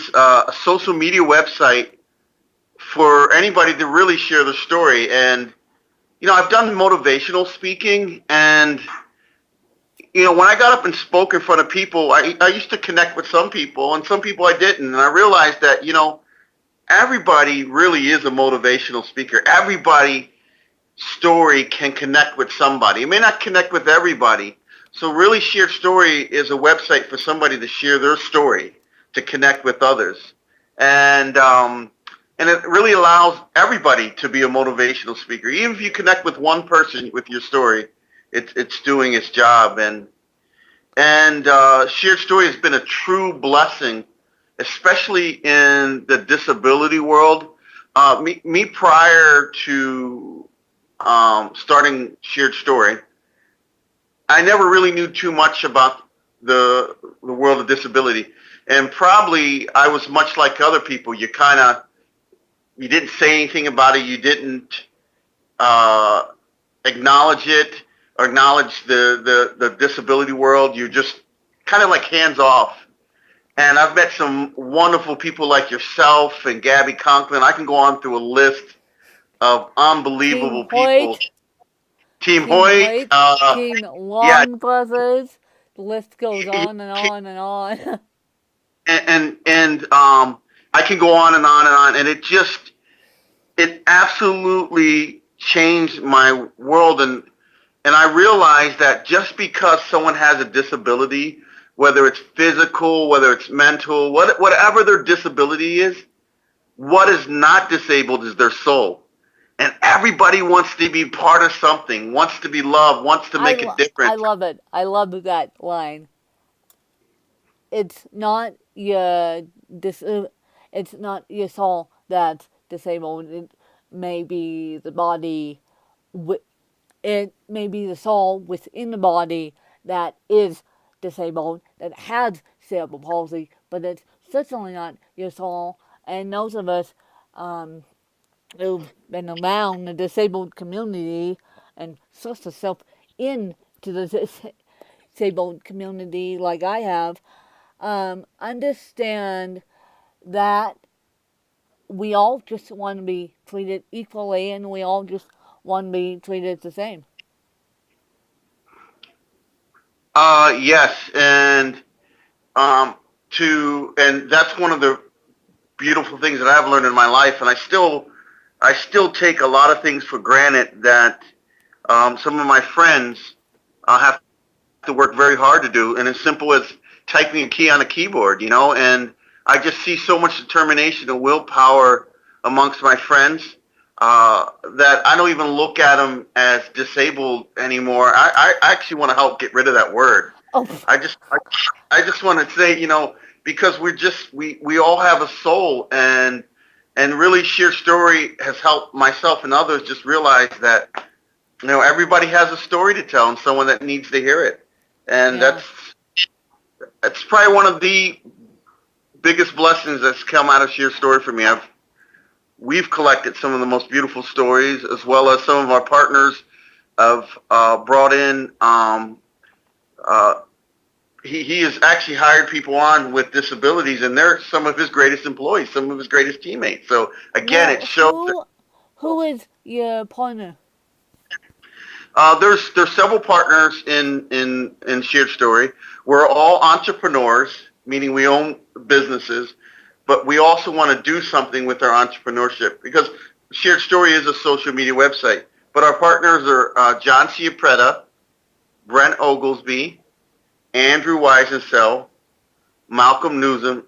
is a social media website for anybody to really share their story. And I've done motivational speaking, and when I got up and spoke in front of people, I used to connect with some people, and some people I didn't. And I realized that everybody really is a motivational speaker. Everybody's story can connect with somebody. It may not connect with everybody. So really, Shared Story is a website for somebody to share their story, to connect with others. And it really allows everybody to be a motivational speaker. Even if you connect with one person with your story, it's doing its job. And Shared Story has been a true blessing, especially in the disability world. Me prior to starting Shared Story, I never really knew too much about the world of disability. And probably I was much like other people. You didn't say anything about it. You didn't acknowledge it or acknowledge the disability world. You're just kind of like hands off. And I've met some wonderful people like yourself and Gabby Conklin. I can go on through a list of unbelievable people. Team Hoyt, Team yeah, Long Brothers. The list goes on and on and on. and I can go on and on and on, and it absolutely changed my world, and I realized that just because someone has a disability, whether it's physical, whether it's mental, whatever their disability is, what is not disabled is their soul. And everybody wants to be part of something, wants to be loved, wants to make a I difference. love it. I love that line. It's not your dis- it's not your soul that's disabled. It may be the body. It may be the soul within the body that is disabled, that has cerebral palsy, but it's certainly not your soul. And those of us who've been around the disabled community and thrust yourself into the disabled community like I have, understand that we all just want to be treated equally and we all just want to be treated the same. Yes, and and that's one of the beautiful things that I've learned in my life, and I still take a lot of things for granted that some of my friends have to work very hard to do, and as simple as typing a key on a keyboard, and I just see so much determination and willpower amongst my friends that I don't even look at them as disabled anymore. I actually want to help get rid of that word. Oh, I just want to say, because we all have a soul, and really Sheer Story has helped myself and others just realize that, everybody has a story to tell and someone that needs to hear it. And yeah. that's probably one of the biggest blessings that's come out of Sheer Story for me. We've collected some of the most beautiful stories, as well as some of our partners have brought in. He has actually hired people on with disabilities, and they're some of his greatest employees, some of his greatest teammates. So again, it shows. Who is your partner? There's several partners in Shared Story. We're all entrepreneurs, meaning we own businesses, but we also want to do something with our entrepreneurship because Shared Story is a social media website. But our partners are John Ciapretta, Brent Oglesby, Andrew Weisensell, Malcolm Newsom,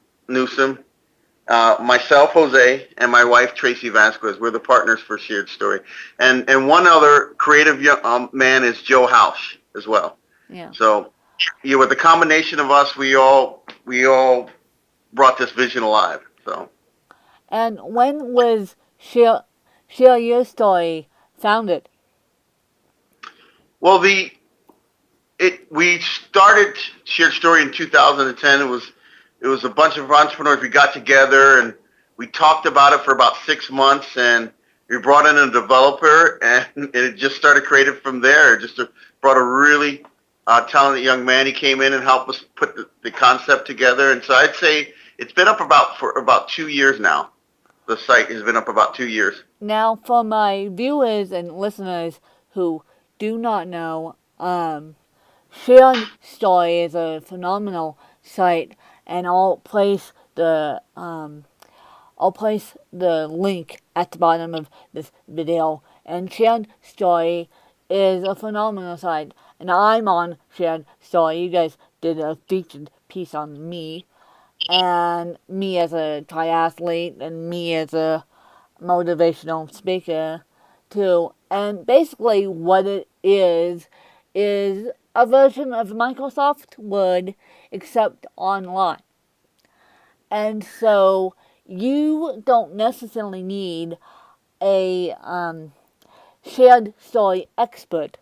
myself, Jose, and my wife, Tracy Vazquez. We're the partners for Shared Story. And one other creative young man is Joe House as well. Yeah. So, with the combination of us, we all brought this vision alive. So. And when was Share Your Story founded? Well, we started Shared Story in 2010. It was a bunch of entrepreneurs. We got together and we talked about it for about 6 months, and we brought in a developer, and it just started creating from there. Just brought a really talented young man. He came in and helped us put the concept together. And so I'd say It's been up for about 2 years now. The site has been up about 2 years. Now, for my viewers and listeners who do not know, Shared Story is a phenomenal site, and I'll place the link at the bottom of this video. And Shared Story is a phenomenal site, and I'm on Shared Story. You guys did a featured piece on me, and me as a triathlete, and me as a motivational speaker too. And basically, what it is a version of Microsoft Word except online. And so you don't necessarily need a shared story expert.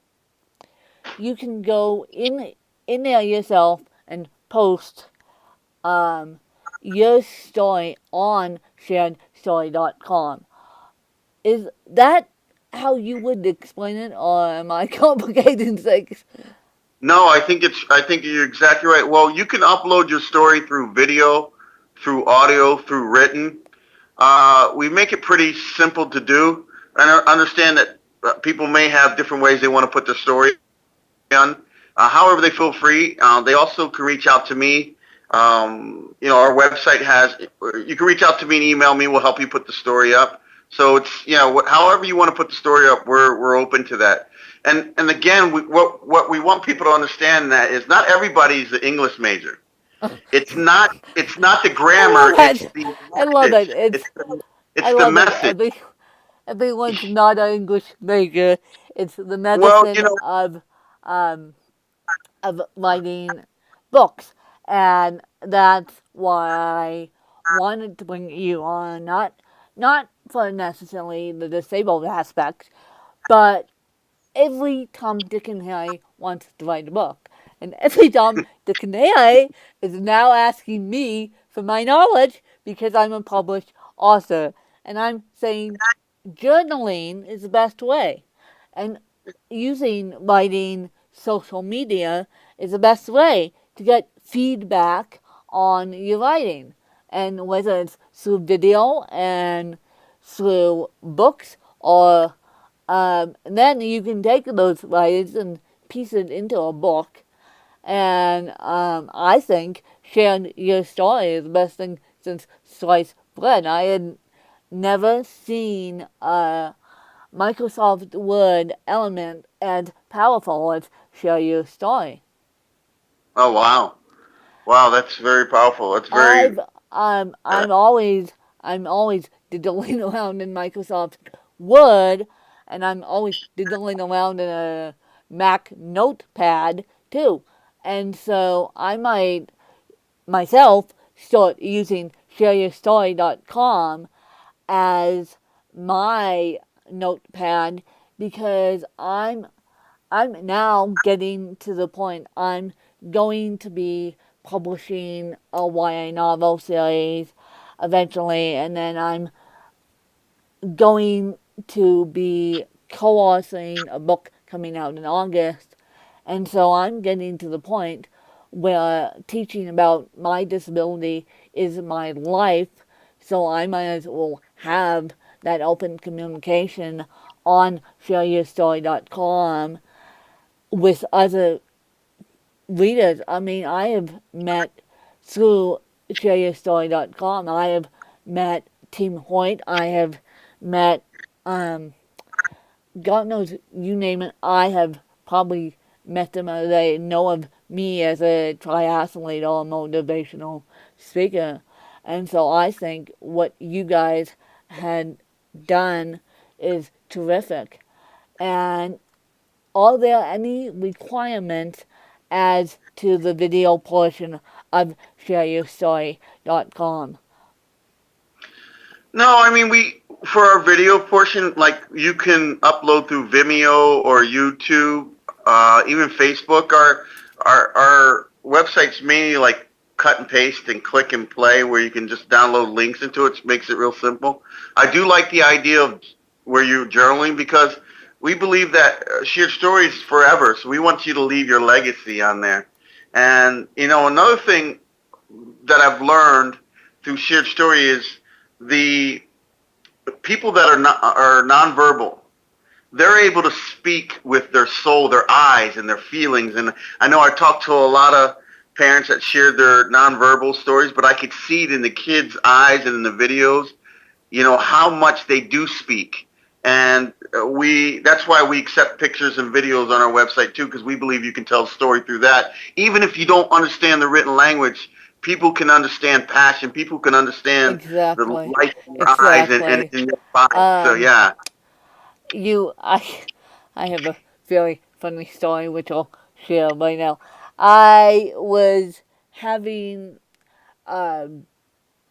You can go in there yourself and post your story on sharedstory.com. Is that how you would explain it, or am I complicating things? No, I think you're exactly right. Well, you can upload your story through video, through audio, through written. We make it pretty simple to do. And I understand that people may have different ways they want to put their story on. However, they feel free. They also can reach out to me. Our website has. You can reach out to me and email me. We'll help you put the story up. So it's however you want to put the story up, we're open to that. And again, what we want people to understand that is not everybody's the English major. It's not the grammar. It's the I love message. it. It's the message. Everyone's not an English major. It's the Well, medicine um, of writing books, and that's why I wanted to bring you on. Not for necessarily the disabled aspect, but every Tom, Dick, and Harry wants to write a book. And every Tom, Dick, and Harry is now asking me for my knowledge because I'm a published author. And I'm saying journaling is the best way. And using writing social media is the best way to get feedback on your writing. And whether it's through video and through books or then you can take those writings and piece it into a book. And I think sharing your story is the best thing since sliced bread. I had never seen a Microsoft Word element as powerful as share your story. Oh wow, wow, that's very powerful. That's very. I'm always diddling around in Microsoft Word, and I'm always diddling around in a Mac notepad too. And so I might myself start using shareyourstory.com as my notepad because I'm now getting to the point I'm going to be publishing a YA novel series eventually, and then I'm going to be co-authoring a book coming out in August. And so I'm getting to the point where teaching about my disability is my life, so I might as well have that open communication on shareyourstory.com with other readers. I mean, I have met through shareyourstory.com, I have met Tim Hoyt, I have met, God knows, you name it, I have probably met them or they know of me as a triathlete or motivational speaker. And so I think what you guys had done is terrific. And are there any requirements as to the video portion of shareyourstory.com? No, I mean for our video portion, like you can upload through Vimeo or YouTube, even Facebook. Our website's mainly like cut and paste and click and play, where you can just download links into it. It makes it real simple. I do like the idea of where you're journaling because we believe that shared stories forever. So we want you to leave your legacy on there. And another thing that I've learned through shared story is the people that are nonverbal. They're able to speak with their soul, their eyes, and their feelings. And I know I talked to a lot of parents that shared their nonverbal stories, but I could see it in the kids' eyes and in the videos, how much they do speak. And that's why we accept pictures and videos on our website too, because we believe you can tell a story through that. Even if you don't understand the written language, people can understand passion. People can understand the Exactly. light in your eyes and Exactly. in your body. So Um, yeah. you, I have a very funny story which I'll share right now. I was having a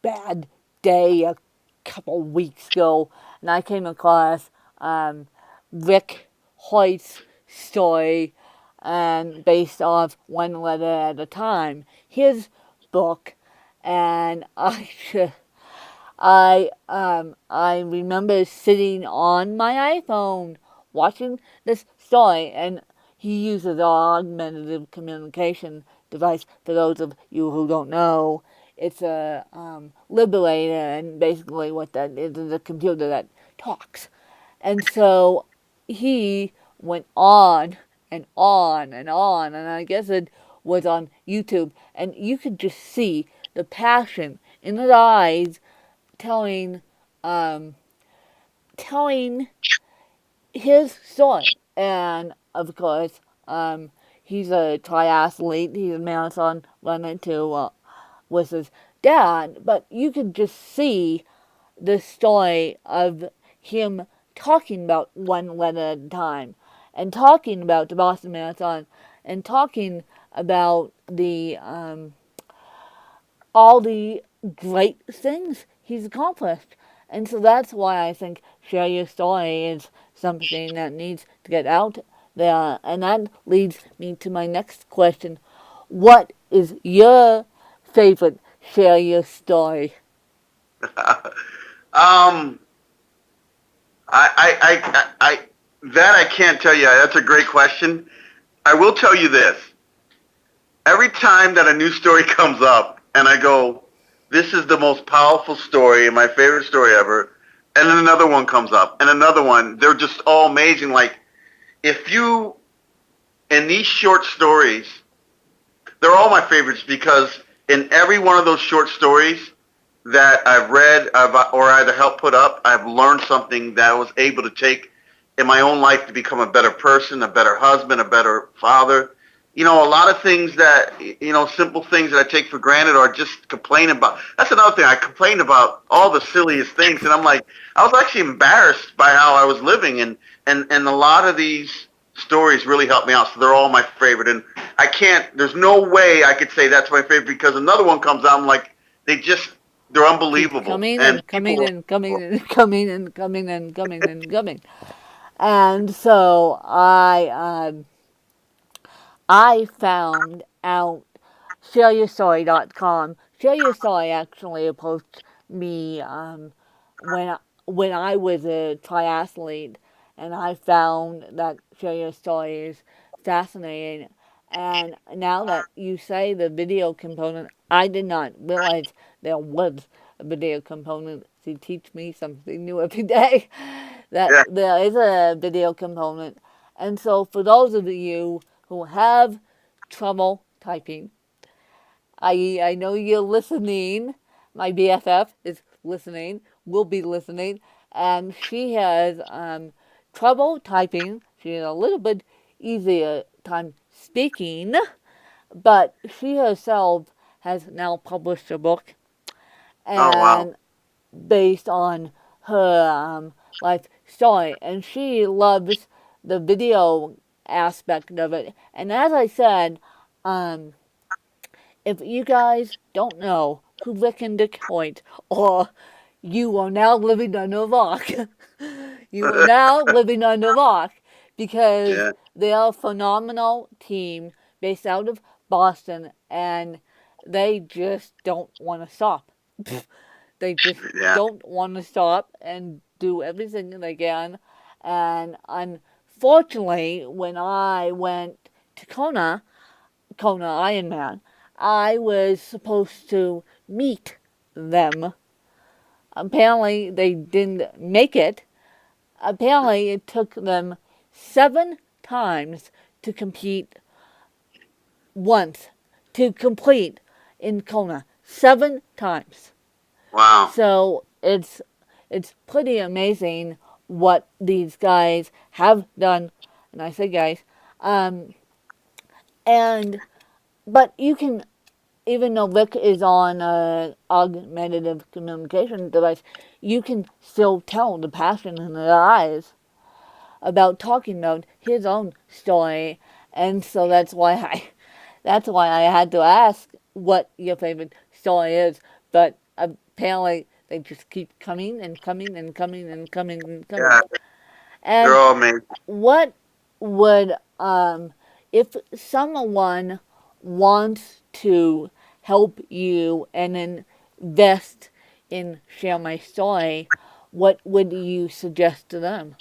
bad day a couple weeks ago, and I came across um, Rick Hoyt's story, and based off One Letter at a Time, his book, and I remember sitting on my iPhone watching this story, and he uses an augmentative communication device. For those of you who don't know, it's a liberator, and basically what that is a computer that talks. And so he went on and on and on, and I guess it was on YouTube, and you could just see the passion in his eyes telling um, telling his story. And of course, he's a triathlete. He's a marathon runner too, with his dad. But you could just see the story of him talking about One Letter at a Time, and talking about the Boston Marathon, and talking about the all the great things he's accomplished. And so that's why I think Share Your Story is something that needs to get out there. And that leads me to my next question. What is your favorite Share Your Story? um, that I can't tell you. That's a great question. I will tell you this. Every time that a new story comes up and I go, this is the most powerful story and my favorite story ever, and then another one comes up and another one, they're just all amazing. Like, if you, in these short stories, they're all my favorites because in every one of those short stories that I've read or either helped put up, I've learned something that I was able to take in my own life to become a better person, a better husband, a better father. A lot of things that, simple things that I take for granted or just complain about. That's another thing. I complain about all the silliest things. And I'm like, I was actually embarrassed by how I was living. And a lot of these stories really helped me out. So they're all my favorite. And there's no way I could say that's my favorite because another one comes out. I'm like, they're Keep unbelievable. coming And and coming and coming and coming and coming and coming and coming. And so I found out shareyourstory.com. Share Your Story actually approached me when I was a triathlete, and I found that Share Your Story is fascinating. And now that you say the video component, I did not realize there was a video component. To teach me something new every day. That yeah, there is a video component. And so for those of you who have trouble typing, I know you're listening. My BFF is listening, will be listening, and she has trouble typing. She has a little bit easier time speaking, but she herself has now published a book, oh, wow. and based on her life story, and she loves the video aspect of it. And as I said, um, if you guys don't know who Rick and Dick Hoyt, or you are now living under a rock, you are now living under a rock, because Yeah, they are a phenomenal team based out of Boston, and they just don't want to stop. They just yeah. don't want to stop and do everything they can. And unfortunately, when I went to Kona Ironman, I was supposed to meet them. Apparently, they didn't make it. Apparently, it took them 7 times to compete once, to complete in Kona. 7 times. Wow. So it's pretty amazing what these guys have done, and I say guys, um, and but you can, even though Rick is on an augmentative communication device, you can still tell the passion in their eyes about talking about his own story, and so that's why I had to ask what your favorite story is. But apparently, they just keep coming and coming and coming and coming and coming. Yeah, they're And all amazing. what would if someone wants to help you and invest in Share My Story, what would you suggest to them?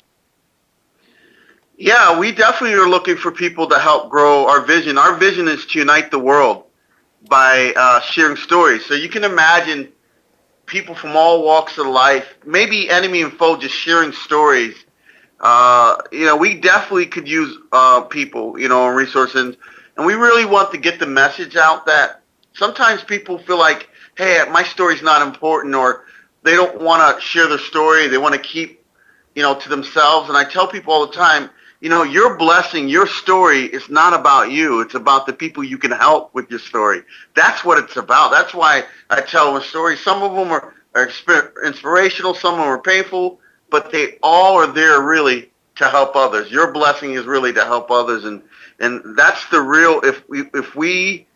Yeah, we definitely are looking for people to help grow our vision. Our vision is to unite the world by sharing stories. So you can imagine people from all walks of life, maybe enemy and foe, just sharing stories. We definitely could use people, and resources, and we really want to get the message out that sometimes people feel like, hey, my story's not important, or they don't want to share their story. They want to keep, to themselves. And I tell people all the time, your blessing, your story is not about you. It's about the people you can help with your story. That's what it's about. That's why I tell them stories. Some of them are inspirational. Some of them are painful, but they all are there really to help others. Your blessing is really to help others. And that's the real, if we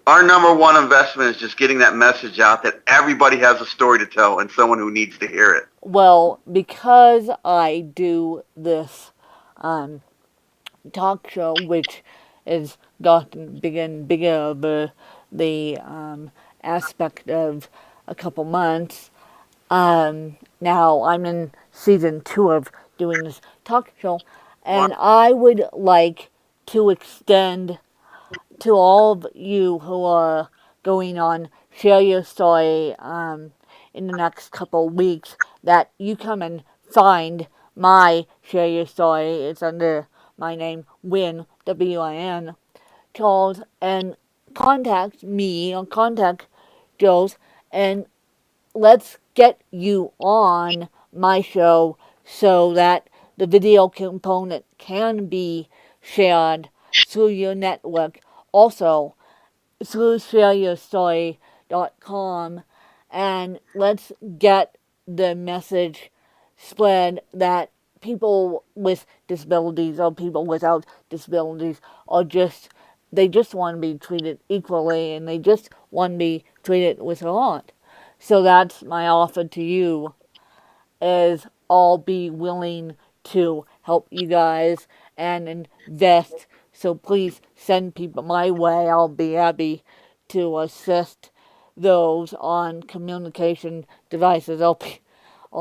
our number one investment is just getting that message out that everybody has a story to tell and someone who needs to hear it. Well, because I do this um, talk show, which has gotten bigger and bigger over the aspect of a couple months. Now I'm in season 2 of doing this talk show, and I would like to extend to all of you who are going on Share Your Story in the next couple of weeks that you come and find my Share Your Story. It's under my name, Win, W-I-N, Charles, and contact me or contact Jules, and let's get you on my show so that the video component can be shared through your network. Also, through shareyourstory.com, and let's get the message spread that people with disabilities or people without disabilities are they just want to be treated equally, and they just want to be treated with heart. So that's my offer to you, is I'll be willing to help you guys and invest. So please send people my way. I'll be happy to assist those on communication devices. I'll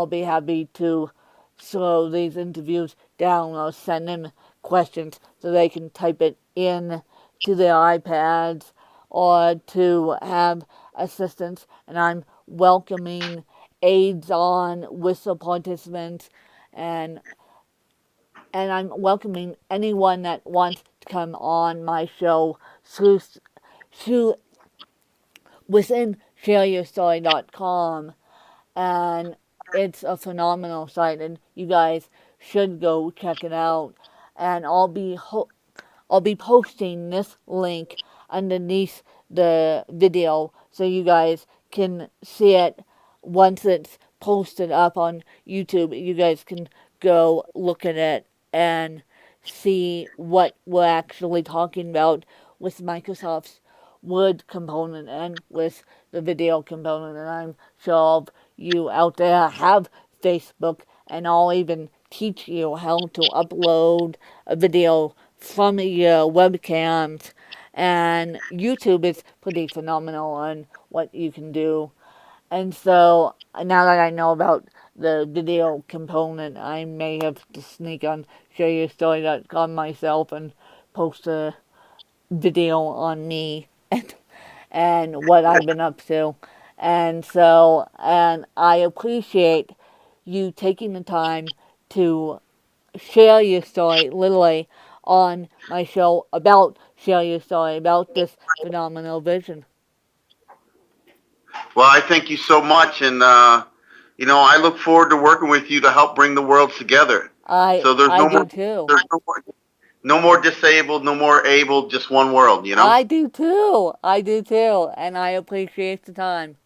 be happy to slow these interviews down or send them questions so they can type it in to their iPads or to have assistance. And I'm welcoming aids on with the participants, and I'm welcoming anyone that wants to come on my show through within shareyourstory.com, and it's a phenomenal site, and you guys should go check it out. And I'll be posting this link underneath the video so you guys can see it once it's posted up on YouTube. You guys can go look at it and see what we're actually talking about with Microsoft's Word component and with the video component. And I'm sure all of you out there have Facebook, and I'll even teach you how to upload a video from your webcams. And YouTube is pretty phenomenal on what you can do. And so now that I know about the video component, I may have to sneak on shareyourstory.com myself and post a video on me and what I've been up to. And I appreciate you taking the time to share your story, literally, on my show about share your story about this phenomenal vision. Well, I thank you so much, and I look forward to working with you to help bring the world together. So there's I no do more, too. there's no more disabled, no more able, just one world. I do too. I do too. And I appreciate the time.